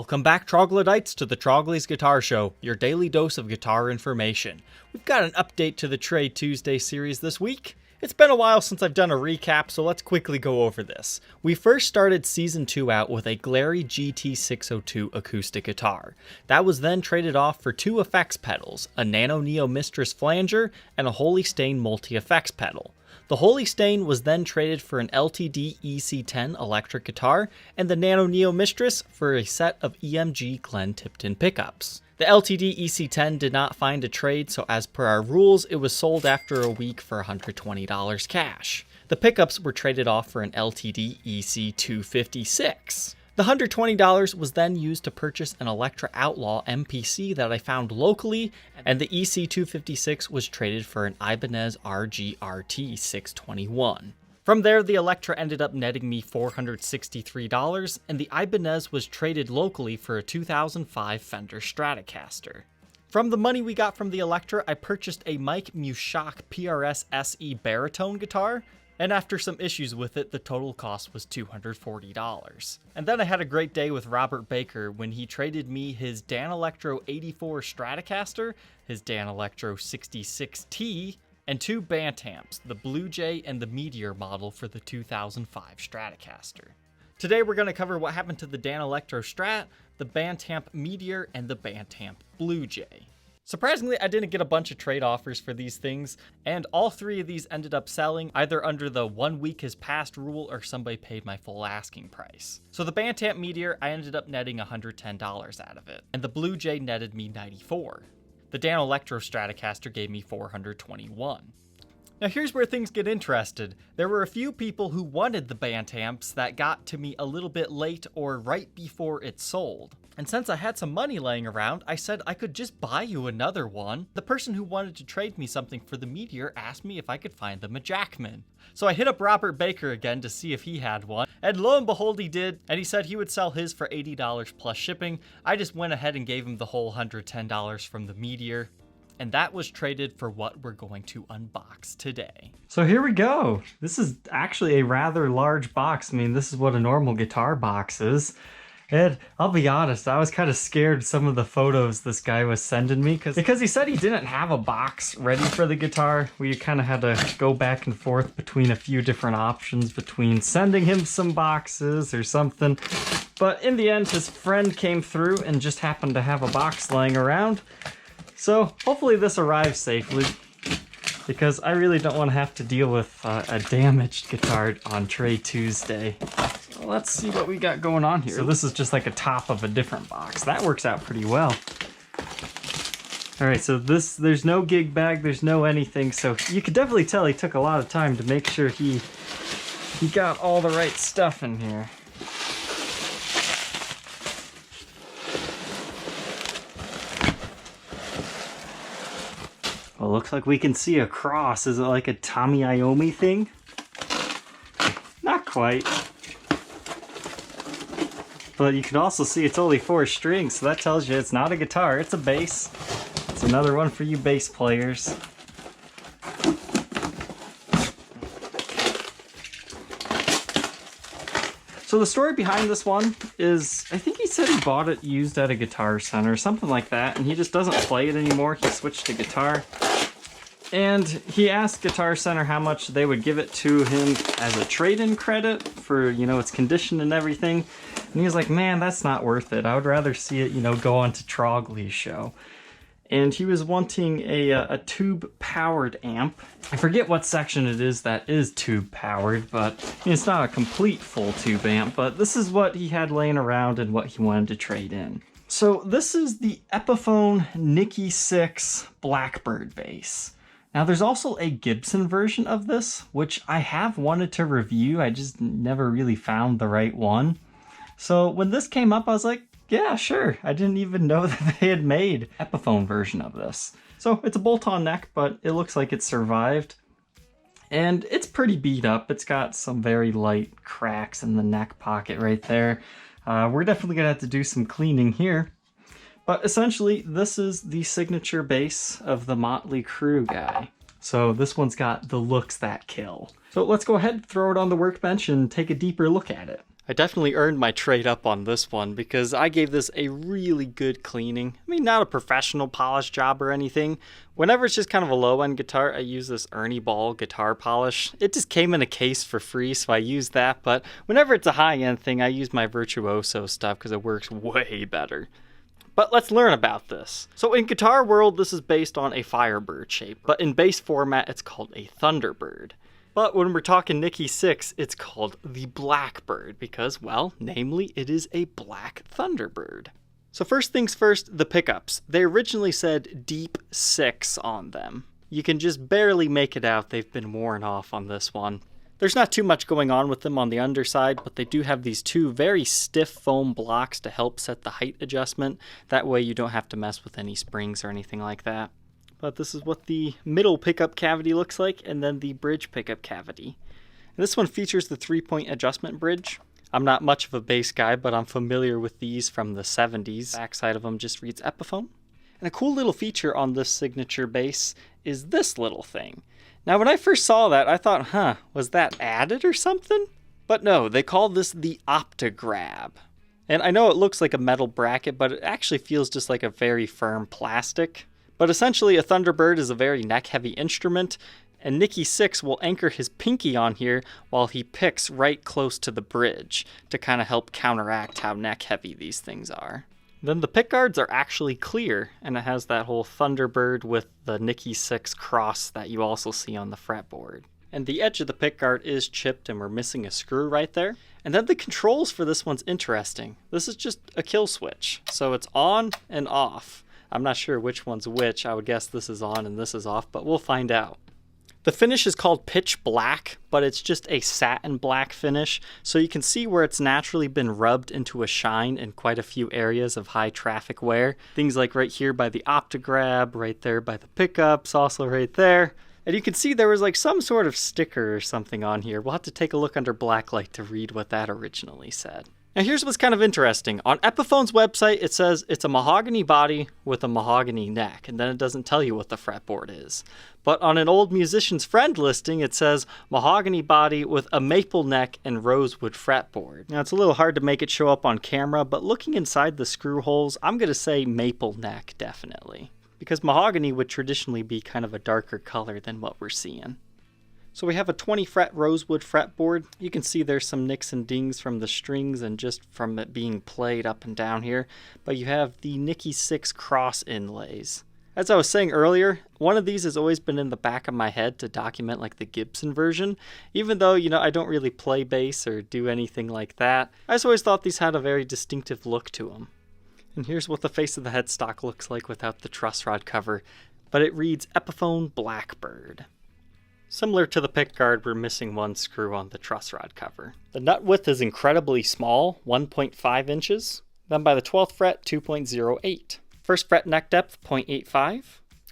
Welcome back, Troglodytes, to the Trogly's Guitar Show, your daily dose of guitar information. We've got an update to the Trade Tuesday series this week. It's been a while since I've done a recap, so let's quickly go over this. We first started Season 2 out with a Glary GT602 acoustic guitar. That was then traded off for two effects pedals, a Nano Neo Mistress flanger and a Holy Stain multi-effects pedal. The Holy Stain was then traded for an LTD EC10 electric guitar, and the Nano Neo Mistress for a set of EMG Glen Tipton pickups. The LTD EC10 did not find a trade, so as per our rules, it was sold after a week for $120 cash. The pickups were traded off for an LTD EC256. The $120 was then used to purchase an Electra Outlaw MPC that I found locally, and the EC256 was traded for an Ibanez RGRT 621. From there, the Electra ended up netting me $463, and the Ibanez was traded locally for a 2005 Fender Stratocaster. From the money we got from the Electra, I purchased a Mike Mushock PRS SE baritone guitar, and after some issues with it, the total cost was $240. And then I had a great day with Robert Baker when he traded me his Danelectro 84 Stratocaster, his Danelectro 66T, and two Bantamps, the Blue Jay and the Meteor model for the 2005 Stratocaster. Today we're going to cover what happened to the Danelectro Strat, the Bantamp Meteor, and the Bantamp Blue Jay. Surprisingly, I didn't get a bunch of trade offers for these things, and all three of these ended up selling either under the 1 week has passed rule or somebody paid my full asking price. So the Bantamp Meteor, I ended up netting $110 out of it, and the Blue Jay netted me $94. The Danelectro Stratocaster gave me $421. Now here's where things get interested. There were a few people who wanted the Bantamps that got to me a little bit late or right before it sold. And since I had some money laying around, I said I could just buy you another one. The person who wanted to trade me something for the Meteor asked me if I could find them a Jackman. So I hit up Robert Baker again to see if he had one, and lo and behold he did, and he said he would sell his for $80 plus shipping. I just went ahead and gave him the whole $110 from the Meteor, and that was traded for what we're going to unbox today. So here we go. This is actually a rather large box. I mean, this is what a normal guitar box is. And I'll be honest, I was kind of scared some of the photos this guy was sending me because he said he didn't have a box ready for the guitar. We kind of had to go back and forth between a few different options between sending him some boxes or something. But in the end, his friend came through and just happened to have a box laying around. So hopefully this arrives safely, because I really don't want to have to deal with a damaged guitar on Trade Tuesday. So let's see what we got going on here. So this is just like a top of a different box. That works out pretty well. All right, so there's no gig bag, there's no anything, so you could definitely tell he took a lot of time to make sure he got all the right stuff in here. Well, looks like we can see a cross. Is it like a Tommy Iommi thing? Not quite. But you can also see it's only 4 strings, so that tells you it's not a guitar, it's a bass. It's another one for you bass players. So the story behind this one is, I think he said he bought it used at a Guitar Center or something like that, and he just doesn't play it anymore. He switched to guitar. And he asked Guitar Center how much they would give it to him as a trade-in credit for, you know, its condition and everything. And he was like, man, that's not worth it. I would rather see it, you know, go on to Trogly's show. And he was wanting a tube-powered amp. I forget what section it is that is tube-powered, but I mean, it's not a complete full tube amp, but this is what he had laying around and what he wanted to trade in. So this is the Epiphone Nikki Sixx Blackbird bass. Now there's also a Gibson version of this, which I have wanted to review, I just never really found the right one. So when this came up, I was like, yeah, sure. I didn't even know that they had made an Epiphone version of this. So it's a bolt-on neck, but it looks like it survived. And it's pretty beat up. It's got some very light cracks in the neck pocket right there. We're definitely gonna have to do some cleaning here. But essentially, this is the signature bass of the Motley Crue guy. So this one's got the looks that kill. So let's go ahead, throw it on the workbench, and take a deeper look at it. I definitely earned my trade up on this one because I gave this a really good cleaning. I mean, not a professional polish job or anything. Whenever it's just kind of a low-end guitar, I use this Ernie Ball guitar polish. It just came in a case for free, so I use that. But whenever it's a high-end thing, I use my Virtuoso stuff because it works way better. But let's learn about this. So in Guitar World, this is based on a Firebird shape, but in bass format, it's called a Thunderbird. But when we're talking Nikki Sixx, it's called the Blackbird because, well, namely, it is a black Thunderbird. So first things first, the pickups. They originally said Deep 6 on them. You can just barely make it out. They've been worn off on this one. There's not too much going on with them on the underside, but they do have these two very stiff foam blocks to help set the height adjustment. That way you don't have to mess with any springs or anything like that. But this is what the middle pickup cavity looks like, and then the bridge pickup cavity. And this one features the 3-point adjustment bridge. I'm not much of a bass guy, but I'm familiar with these from the 70s. Backside of them just reads Epiphone. And a cool little feature on this signature bass is this little thing. Now when I first saw that, I thought, was that added or something? But no, they call this the Optigrab. And I know it looks like a metal bracket, but it actually feels just like a very firm plastic. But essentially, a Thunderbird is a very neck-heavy instrument, and Nikki Sixx will anchor his pinky on here while he picks right close to the bridge to kind of help counteract how neck-heavy these things are. Then the pickguards are actually clear, and it has that whole Thunderbird with the Nikki Sixx cross that you also see on the fretboard. And the edge of the pickguard is chipped, and we're missing a screw right there. And then the controls for this one's interesting. This is just a kill switch, so it's on and off. I'm not sure which one's which. I would guess this is on and this is off, but we'll find out. The finish is called pitch black, but it's just a satin black finish, so you can see where it's naturally been rubbed into a shine in quite a few areas of high traffic wear. Things like right here by the Optigrab, right there by the pickups, also right there. And you can see there was like some sort of sticker or something on here. We'll have to take a look under Blacklight to read what that originally said. Now here's what's kind of interesting. On Epiphone's website, it says it's a mahogany body with a mahogany neck, and then it doesn't tell you what the fretboard is. But on an old musician's friend listing, it says mahogany body with a maple neck and rosewood fretboard. Now it's a little hard to make it show up on camera, but looking inside the screw holes, I'm going to say maple neck definitely. Because mahogany would traditionally be kind of a darker color than what we're seeing. So we have a 20 fret rosewood fretboard. You can see there's some nicks and dings from the strings and just from it being played up and down here. But you have the Nikki Sixx cross inlays. As I was saying earlier, one of these has always been in the back of my head to document like the Gibson version. Even though, I don't really play bass or do anything like that, I just always thought these had a very distinctive look to them. And here's what the face of the headstock looks like without the truss rod cover. But it reads Epiphone Blackbird. Similar to the pickguard, we're missing one screw on the truss rod cover. The nut width is incredibly small, 1.5 inches. Then by the 12th fret, 2.08. First fret neck depth, 0.85.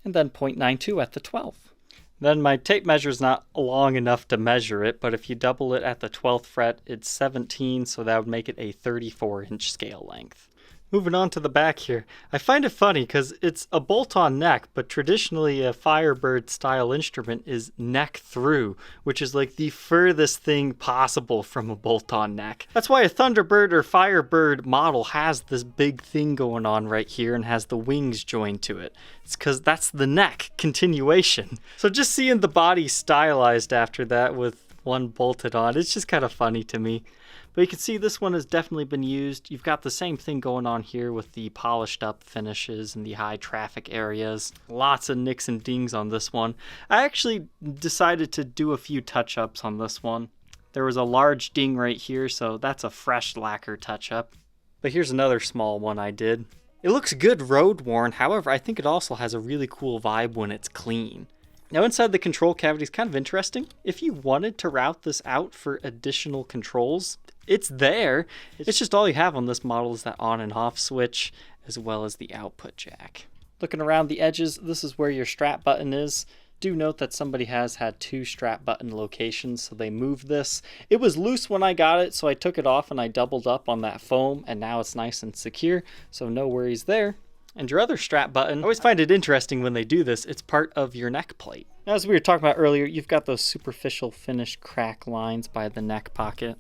And then 0.92 at the 12th. Then my tape measure is not long enough to measure it, but if you double it at the 12th fret, it's 17, so that would make it a 34-inch scale length. Moving on to the back here, I find it funny because it's a bolt-on neck, but traditionally a Firebird style instrument is neck through, which is like the furthest thing possible from a bolt-on neck. That's why a Thunderbird or Firebird model has this big thing going on right here and has the wings joined to it. It's because that's the neck continuation. So just seeing the body stylized after that with one bolted on, it's just kind of funny to me. But you can see this one has definitely been used. You've got the same thing going on here with the polished up finishes and the high traffic areas. Lots of nicks and dings on this one. I actually decided to do a few touch-ups on this one. There was a large ding right here, so that's a fresh lacquer touch-up. But here's another small one I did. It looks good road worn, however, I think it also has a really cool vibe when it's clean. Now inside the control cavity is kind of interesting. If you wanted to route this out for additional controls, it's there. It's just all you have on this model is that on and off switch, as well as the output jack. Looking around the edges, this is where your strap button is. Do note that somebody has had 2 strap button locations, so they moved this. It was loose when I got it, so I took it off and I doubled up on that foam, and now it's nice and secure, so no worries there. And your other strap button, I always find it interesting when they do this, it's part of your neck plate. Now, as we were talking about earlier, you've got those superficial finished crack lines by the neck pocket.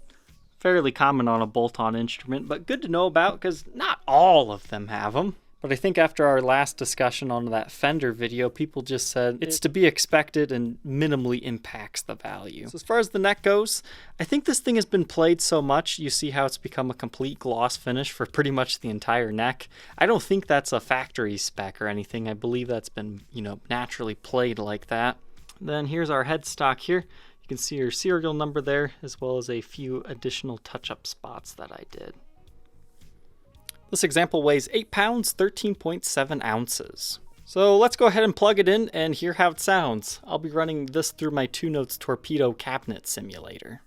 Fairly common on a bolt-on instrument, but good to know about because not all of them have them. But I think after our last discussion on that Fender video, people just said it's to be expected and minimally impacts the value. So as far as the neck goes, I think this thing has been played so much, you see how it's become a complete gloss finish for pretty much the entire neck. I don't think that's a factory spec or anything. I believe that's been, naturally played like that. Then here's our headstock here. You can see your serial number there, as well as a few additional touch-up spots that I did. This example weighs 8 pounds, 13.7 ounces. So let's go ahead and plug it in and hear how it sounds. I'll be running this through my 2Notes Torpedo cabinet simulator.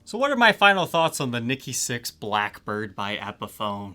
So what are my final thoughts on the Nikki Sixx Blackbird by Epiphone?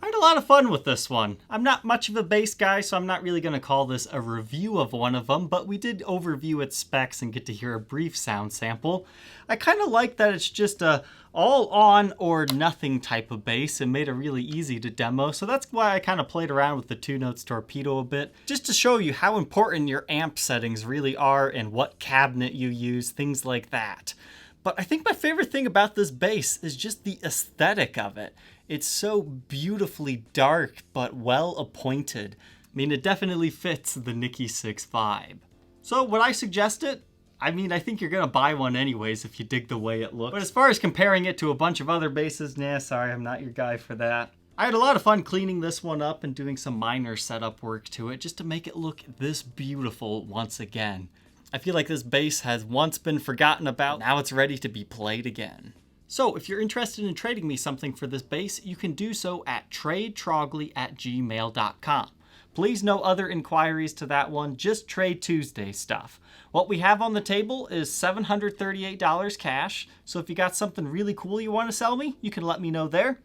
I had a lot of fun with this one. I'm not much of a bass guy, so I'm not really going to call this a review of one of them, but we did overview its specs and get to hear a brief sound sample. I kind of like that it's just a all on or nothing type of bass and made it really easy to demo, so that's why I kind of played around with the 2Notes Torpedo a bit, just to show you how important your amp settings really are and what cabinet you use, things like that. But I think my favorite thing about this bass is just the aesthetic of it. It's so beautifully dark, but well appointed. I mean, it definitely fits the Nikki Sixx vibe. So would I suggest it? I mean, I think you're gonna buy one anyways if you dig the way it looks. But as far as comparing it to a bunch of other basses, nah, sorry, I'm not your guy for that. I had a lot of fun cleaning this one up and doing some minor setup work to it just to make it look this beautiful once again. I feel like this bass has once been forgotten about, now it's ready to be played again. So if you're interested in trading me something for this bass, you can do so at tradetrogly@gmail.com. Please no other inquiries to that one, just Trade Tuesday stuff. What we have on the table is $738 cash, so if you got something really cool you want to sell me, you can let me know there.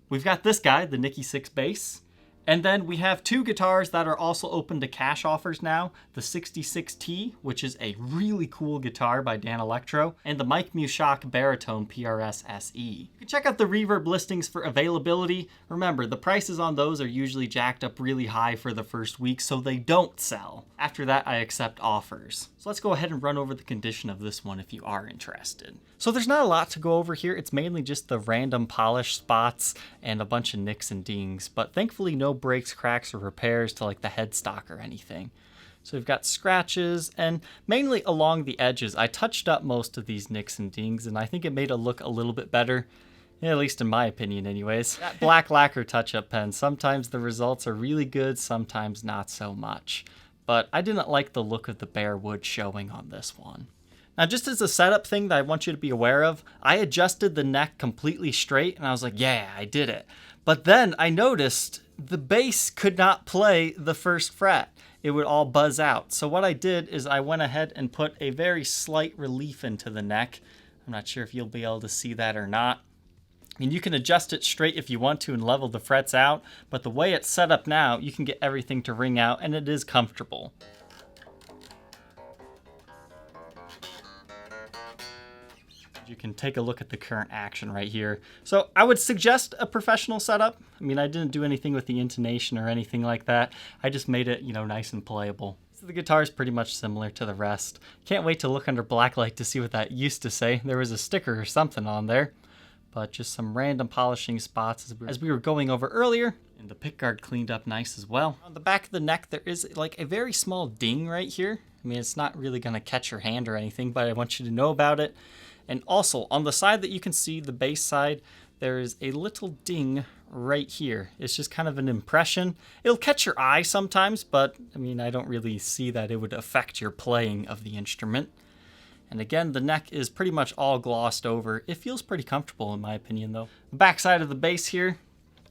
We've got this guy, the Nikki Sixx bass. And then we have two guitars that are also open to cash offers now. The 66T, which is a really cool guitar by Danelectro, and the Mike Mushock Baritone PRS SE. You can check out the Reverb listings for availability. Remember, the prices on those are usually jacked up really high for the first week, so they don't sell. After that, I accept offers. So let's go ahead and run over the condition of this one if you are interested. So there's not a lot to go over here. It's mainly just the random polish spots and a bunch of nicks and dings, but thankfully no breaks, cracks, or repairs to like the headstock or anything. So we've got scratches, and mainly along the edges. I touched up most of these nicks and dings, and I think it made it look a little bit better, at least in my opinion anyways. That black lacquer touch-up pen, sometimes the results are really good, sometimes not so much. But I didn't like the look of the bare wood showing on this one. Now, just as a setup thing that I want you to be aware of, I adjusted the neck completely straight, and I was like, yeah, I did it. But then I noticed the bass could not play the first fret. It would all buzz out. So what I did is I went ahead and put a very slight relief into the neck. I'm not sure if you'll be able to see that or not. I mean, you can adjust it straight if you want to and level the frets out, but the way it's set up now, you can get everything to ring out, and it is comfortable. You can take a look at the current action right here. So I would suggest a professional setup. I mean, I didn't do anything with the intonation or anything like that. I just made it, nice and playable. So the guitar is pretty much similar to the rest. Can't wait to look under Blacklight to see what that used to say. There was a sticker or something on there, but just some random polishing spots as we were going over earlier. And the pickguard cleaned up nice as well. On the back of the neck, there is like a very small ding right here. I mean, it's not really gonna catch your hand or anything, but I want you to know about it. And also, on the side that you can see, the bass side, there is a little ding right here. It's just kind of an impression. It'll catch your eye sometimes, but I mean, I don't really see that it would affect your playing of the instrument. And again, the neck is pretty much all glossed over. It feels pretty comfortable in my opinion though. The back side of the bass here,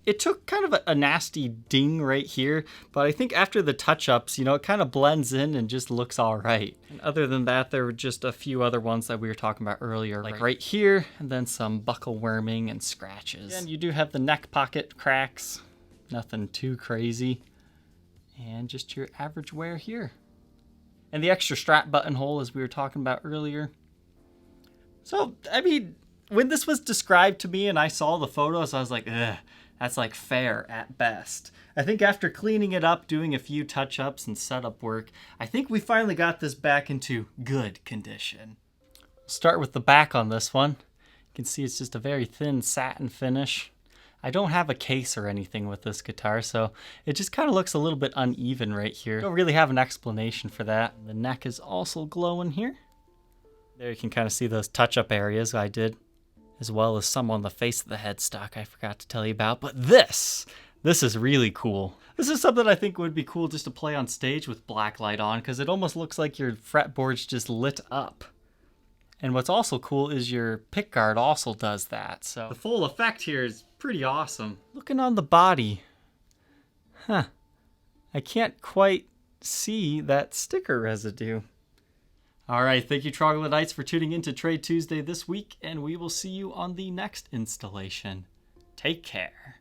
it took kind of a nasty ding right here, but I think after the touch-ups, you know, it kind of blends in and just looks all right. And other than that, there were just a few other ones that we were talking about earlier, like right here, and then some buckle worming and scratches. And you do have the neck pocket cracks, nothing too crazy, and just your average wear here. And the extra strap buttonhole, as we were talking about earlier. So, I mean, when this was described to me and I saw the photos, I was like, ugh. That's like fair at best. I think after cleaning it up, doing a few touch-ups and setup work, I think we finally got this back into good condition. Start with the back on this one. You can see it's just a very thin satin finish. I don't have a case or anything with this guitar, so it just kind of looks a little bit uneven right here. Don't really have an explanation for that. The neck is also glowing here. There you can kind of see those touch-up areas I did, as well as some on the face of the headstock I forgot to tell you about. But this is really cool. This is something I think would be cool just to play on stage with blacklight on, because it almost looks like your fretboard's just lit up. And what's also cool is your pickguard also does that. So the full effect here is pretty awesome. Looking on the body, I can't quite see that sticker residue. All right, thank you Troglodytes for tuning in to Trade Tuesday this week, and we will see you on the next installation. Take care.